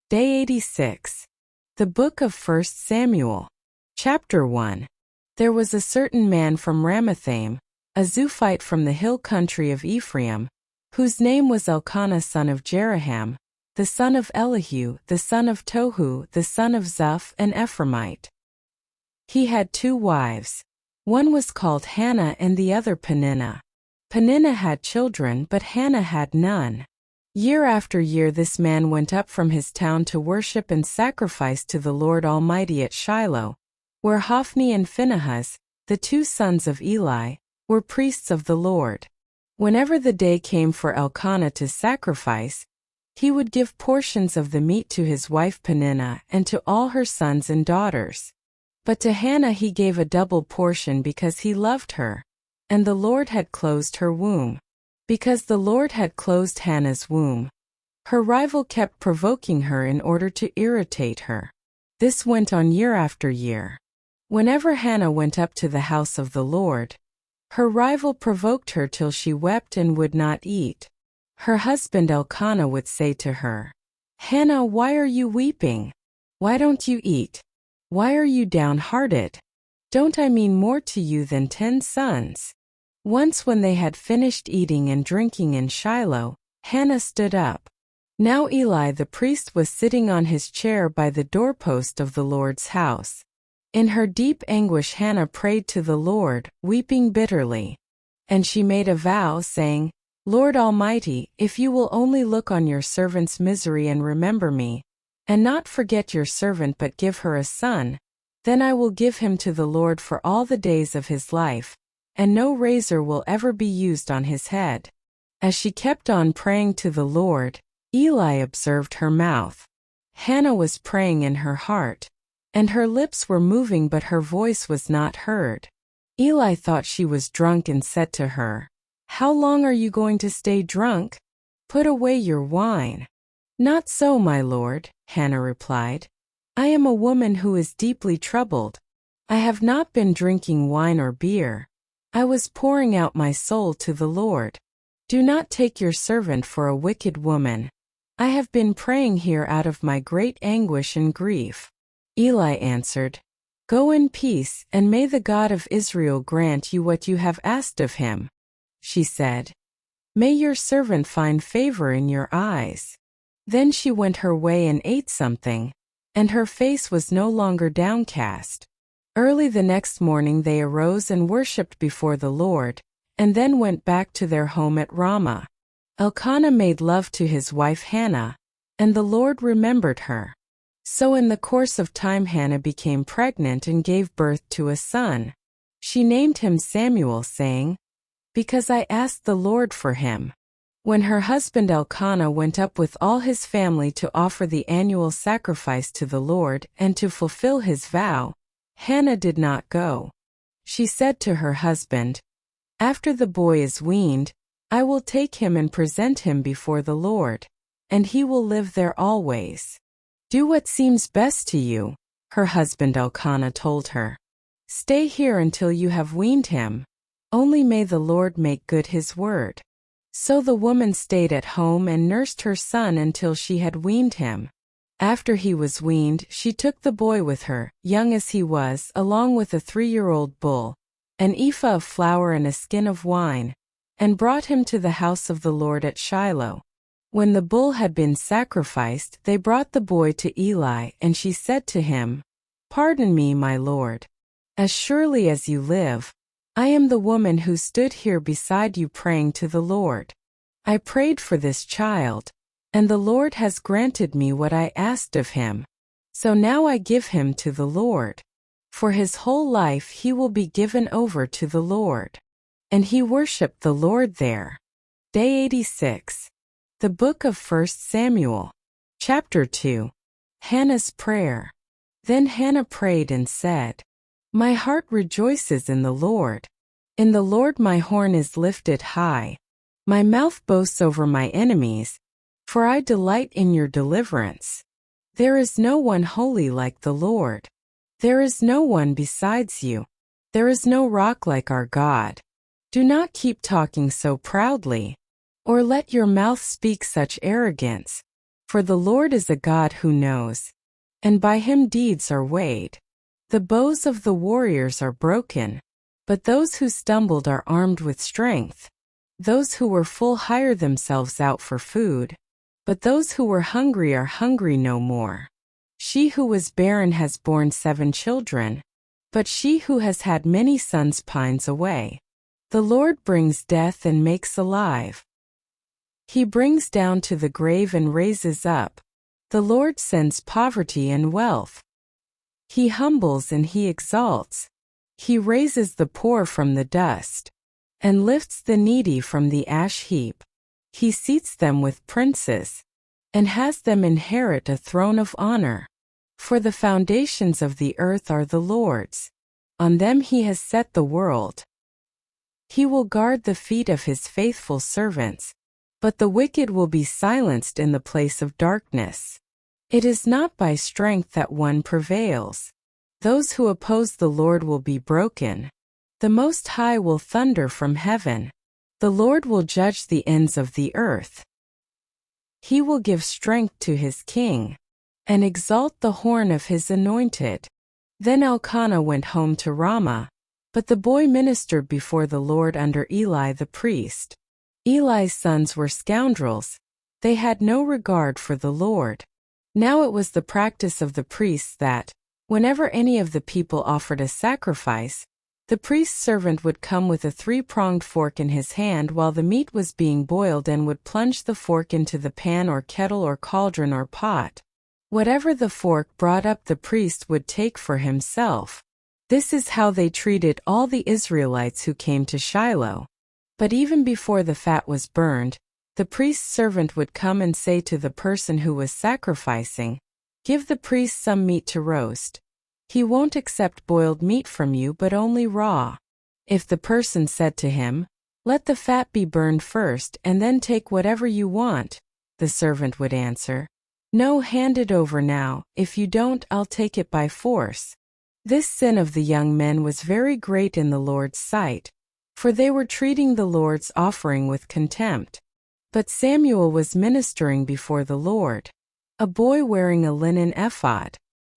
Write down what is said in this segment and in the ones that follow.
Day 86. The Book of 1 Samuel. Chapter 1. There was a certain man from Ramathaim, a Zuphite from the hill country of Ephraim, whose name was Elkanah son of Jeraham, the son of Elihu, the son of Tohu, the son of Zuph, an Ephraimite. He had 2 wives. One was called Hannah and the other Peninnah. Peninnah had children, but Hannah had none. Year after year this man went up from his town to worship and sacrifice to the Lord Almighty at Shiloh, where Hophni and Phinehas, the 2 sons of Eli, were priests of the Lord. Whenever the day came for Elkanah to sacrifice, he would give portions of the meat to his wife Peninnah and to all her sons and daughters. But to Hannah he gave a double portion because he loved her, and the Lord had closed her womb. Because the Lord had closed Hannah's womb, her rival kept provoking her in order to irritate her. This went on year after year. Whenever Hannah went up to the house of the Lord, her rival provoked her till she wept and would not eat. Her husband Elkanah would say to her, "Hannah, why are you weeping? Why don't you eat? Why are you downhearted? Don't I mean more to you than 10 sons?" Once when they had finished eating and drinking in Shiloh, Hannah stood up. Now Eli the priest was sitting on his chair by the doorpost of the Lord's house. In her deep anguish Hannah prayed to the Lord, weeping bitterly. And she made a vow, saying, "Lord Almighty, if you will only look on your servant's misery and remember me, and not forget your servant but give her a son, then I will give him to the Lord for all the days of his life, and no razor will ever be used on his head." As she kept on praying to the Lord, Eli observed her mouth. Hannah was praying in her heart, and her lips were moving but her voice was not heard. Eli thought she was drunk and said to her, "How long are you going to stay drunk? Put away your wine." "Not so, my lord," Hannah replied. "I am a woman who is deeply troubled. I have not been drinking wine or beer. I was pouring out my soul to the Lord. Do not take your servant for a wicked woman. I have been praying here out of my great anguish and grief." Eli answered, "Go in peace, and may the God of Israel grant you what you have asked of him." She said, "May your servant find favor in your eyes." Then she went her way and ate something, and her face was no longer downcast. Early the next morning they arose and worshipped before the Lord, and then went back to their home at Ramah. Elkanah made love to his wife Hannah, and the Lord remembered her. So in the course of time Hannah became pregnant and gave birth to a son. She named him Samuel, saying, "Because I asked the Lord for him." When her husband Elkanah went up with all his family to offer the annual sacrifice to the Lord and to fulfill his vow, Hannah did not go. She said to her husband, "After the boy is weaned, I will take him and present him before the Lord, and he will live there always." "Do what seems best to you," her husband Elkanah told her. "Stay here until you have weaned him. Only may the Lord make good his word." So the woman stayed at home and nursed her son until she had weaned him. After he was weaned, she took the boy with her, young as he was, along with a 3-year-old bull, an ephah of flour and a skin of wine, and brought him to the house of the Lord at Shiloh. When the bull had been sacrificed, they brought the boy to Eli, and she said to him, "Pardon me, my lord. As surely as you live, I am the woman who stood here beside you praying to the Lord. I prayed for this child, and the Lord has granted me what I asked of him. So now I give him to the Lord. For his whole life he will be given over to the Lord." And he worshipped the Lord there. Day 86. The Book of 1 Samuel. Chapter 2. Hannah's Prayer. Then Hannah prayed and said, "My heart rejoices in the Lord. In the Lord my horn is lifted high. My mouth boasts over my enemies, for I delight in your deliverance. There is no one holy like the Lord. There is no one besides you. There is no rock like our God. Do not keep talking so proudly, or let your mouth speak such arrogance. For the Lord is a God who knows, and by him deeds are weighed. The bows of the warriors are broken, but those who stumbled are armed with strength. Those who were full hire themselves out for food, but those who were hungry are hungry no more. She who was barren has borne 7 children, but she who has had many sons pines away. The Lord brings death and makes alive. He brings down to the grave and raises up. The Lord sends poverty and wealth. He humbles and he exalts. He raises the poor from the dust, and lifts the needy from the ash heap. He seats them with princes, and has them inherit a throne of honor. For the foundations of the earth are the Lord's. On them he has set the world. He will guard the feet of his faithful servants, but the wicked will be silenced in the place of darkness. It is not by strength that one prevails. Those who oppose the Lord will be broken. The Most High will thunder from heaven. The Lord will judge the ends of the earth. He will give strength to his king, and exalt the horn of his anointed. Then Elkanah went home to Ramah, but the boy ministered before the Lord under Eli the priest. Eli's sons were scoundrels. They had no regard for the Lord. Now it was the practice of the priests that, whenever any of the people offered a sacrifice, the priest's servant would come with a 3-pronged fork in his hand while the meat was being boiled and would plunge the fork into the pan or kettle or cauldron or pot. Whatever the fork brought up the priest would take for himself. This is how they treated all the Israelites who came to Shiloh. But even before the fat was burned, the priest's servant would come and say to the person who was sacrificing, "Give the priest some meat to roast. He won't accept boiled meat from you but only raw." If the person said to him, "Let the fat be burned first and then take whatever you want," the servant would answer, "No, hand it over now. If you don't, I'll take it by force." This sin of the young men was very great in the Lord's sight, for they were treating the Lord's offering with contempt. But Samuel was ministering before the Lord, a boy wearing a linen ephod.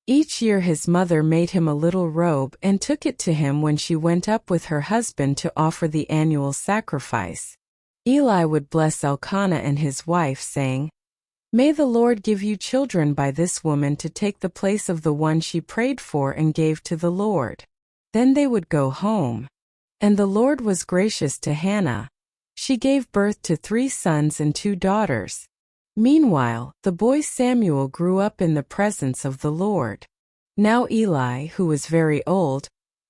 Each year his mother made him a little robe and took it to him when she went up with her husband to offer the annual sacrifice. Eli would bless Elkanah and his wife, saying, "May the Lord give you children by this woman to take the place of the one she prayed for and gave to the Lord." Then they would go home. And the Lord was gracious to Hannah. She gave birth to 3 sons and 2 daughters. Meanwhile, the boy Samuel grew up in the presence of the Lord. Now Eli, who was very old,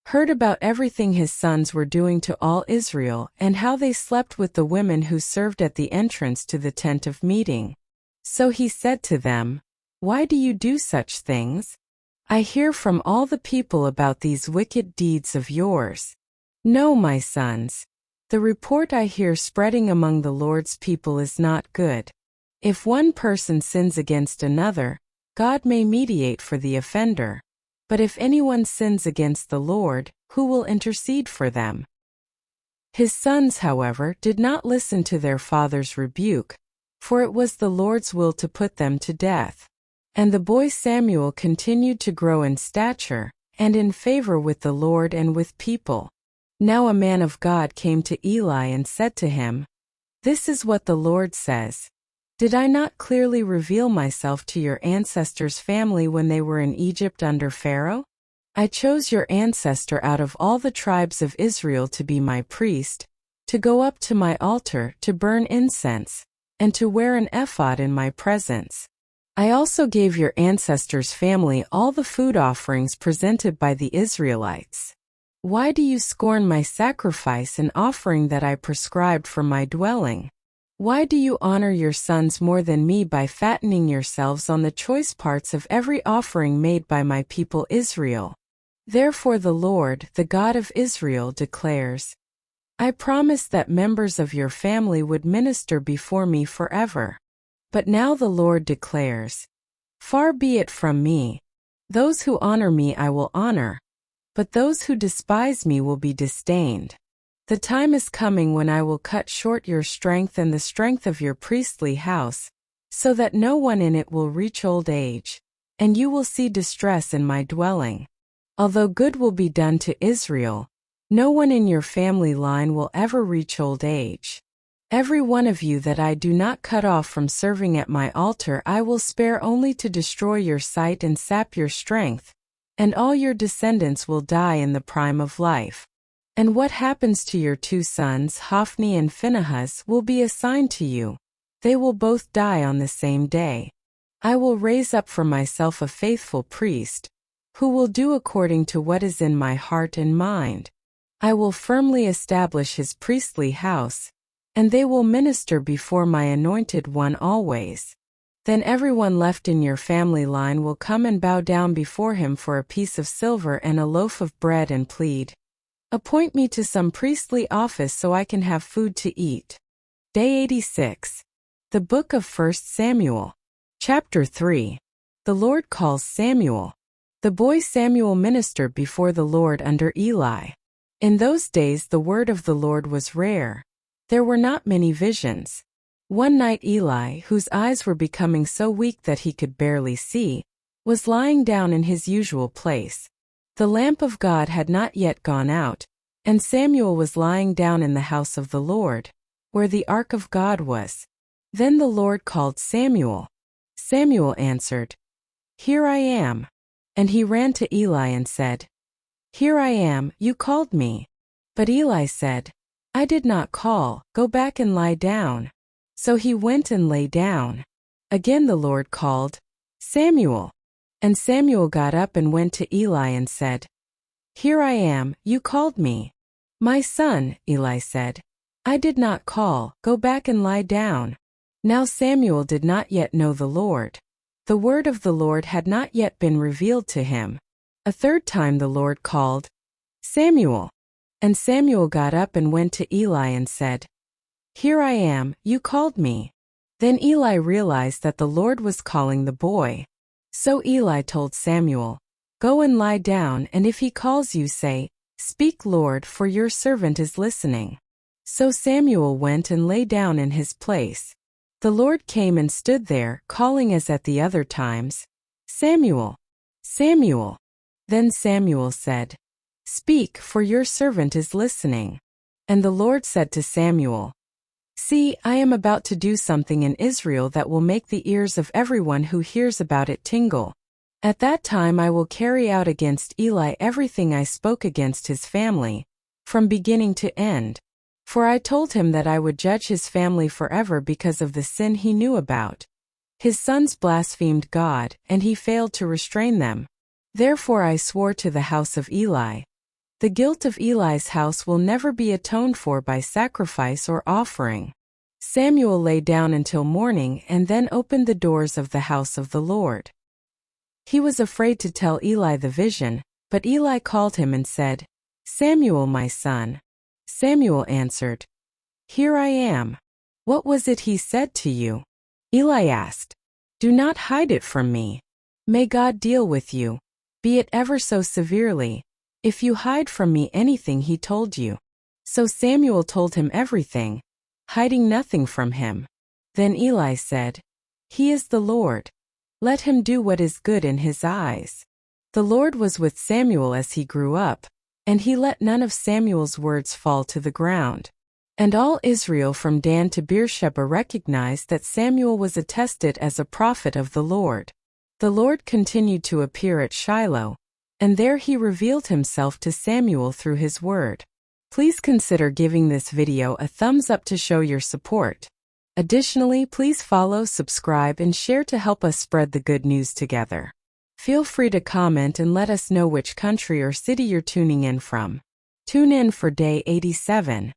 heard about everything his sons were doing to all Israel and how they slept with the women who served at the entrance to the tent of meeting. So he said to them, "Why do you do such things? I hear from all the people about these wicked deeds of yours. No, my sons, the report I hear spreading among the Lord's people is not good. If one person sins against another, God may mediate for the offender. But if anyone sins against the Lord, who will intercede for them?" His sons, however, did not listen to their father's rebuke, for it was the Lord's will to put them to death. And the boy Samuel continued to grow in stature, and in favor with the Lord and with people. Now a man of God came to Eli and said to him, "This is what the Lord says. Did I not clearly reveal myself to your ancestors' family when they were in Egypt under Pharaoh? I chose your ancestor out of all the tribes of Israel to be my priest, to go up to my altar to burn incense, and to wear an ephod in my presence. I also gave your ancestors' family all the food offerings presented by the Israelites. Why do you scorn my sacrifice and offering that I prescribed for my dwelling? Why do you honor your sons more than me by fattening yourselves on the choice parts of every offering made by my people Israel? Therefore the Lord, the God of Israel, declares, I promised that members of your family would minister before me forever. But now the Lord declares, Far be it from me. Those who honor me I will honor, but those who despise me will be disdained. The time is coming when I will cut short your strength and the strength of your priestly house, so that no one in it will reach old age, and you will see distress in my dwelling. Although good will be done to Israel, no one in your family line will ever reach old age. Every one of you that I do not cut off from serving at my altar I will spare only to destroy your sight and sap your strength, and all your descendants will die in the prime of life. And what happens to your 2 sons, Hophni and Phinehas, will be a sign to you. They will both die on the same day. I will raise up for myself a faithful priest, who will do according to what is in my heart and mind. I will firmly establish his priestly house, and they will minister before my anointed one always. Then everyone left in your family line will come and bow down before him for a piece of silver and a loaf of bread and plead, "Appoint me to some priestly office so I can have food to eat." Day 86. The Book of 1 Samuel. Chapter 3. The Lord calls Samuel. The boy Samuel ministered before the Lord under Eli. In those days the word of the Lord was rare. There were not many visions. One night Eli, whose eyes were becoming so weak that he could barely see, was lying down in his usual place. The lamp of God had not yet gone out, and Samuel was lying down in the house of the Lord, where the ark of God was. Then the Lord called Samuel. Samuel answered, "Here I am." And he ran to Eli and said, "Here I am, you called me." But Eli said, "I did not call, go back and lie down." So he went and lay down. Again the Lord called, "Samuel." And Samuel got up and went to Eli and said, "Here I am, you called me." "My son," Eli said, "I did not call, go back and lie down." Now Samuel did not yet know the Lord. The word of the Lord had not yet been revealed to him. A third time the Lord called, "Samuel." And Samuel got up and went to Eli and said, "Here I am, you called me." Then Eli realized that the Lord was calling the boy. So Eli told Samuel, "Go and lie down, and if he calls you, say, 'Speak, Lord, for your servant is listening.'" So Samuel went and lay down in his place. The Lord came and stood there, calling as at the other times, "Samuel, Samuel." Then Samuel said, "Speak, for your servant is listening." And the Lord said to Samuel, "See, I am about to do something in Israel that will make the ears of everyone who hears about it tingle. At that time I will carry out against Eli everything I spoke against his family, from beginning to end. For I told him that I would judge his family forever because of the sin he knew about. His sons blasphemed God, and he failed to restrain them. Therefore I swore to the house of Eli, the guilt of Eli's house will never be atoned for by sacrifice or offering. Samuel lay down until morning and then opened the doors of the house of the Lord. He was afraid to tell Eli the vision, but Eli called him and said, "Samuel, my son." Samuel answered, "Here I am." "What was it he said to you?" Eli asked. "Do not hide it from me. May God deal with you, be it ever so severely, if you hide from me anything he told you." So Samuel told him everything, hiding nothing from him. Then Eli said, "He is the Lord. Let him do what is good in his eyes." The Lord was with Samuel as he grew up, and he let none of Samuel's words fall to the ground. And all Israel from Dan to Beersheba recognized that Samuel was attested as a prophet of the Lord. The Lord continued to appear at Shiloh, and there he revealed himself to Samuel through his word. Please consider giving this video a thumbs up to show your support. Additionally, please follow, subscribe, and share to help us spread the good news together. Feel free to comment and let us know which country or city you're tuning in from. Tune in for day 87.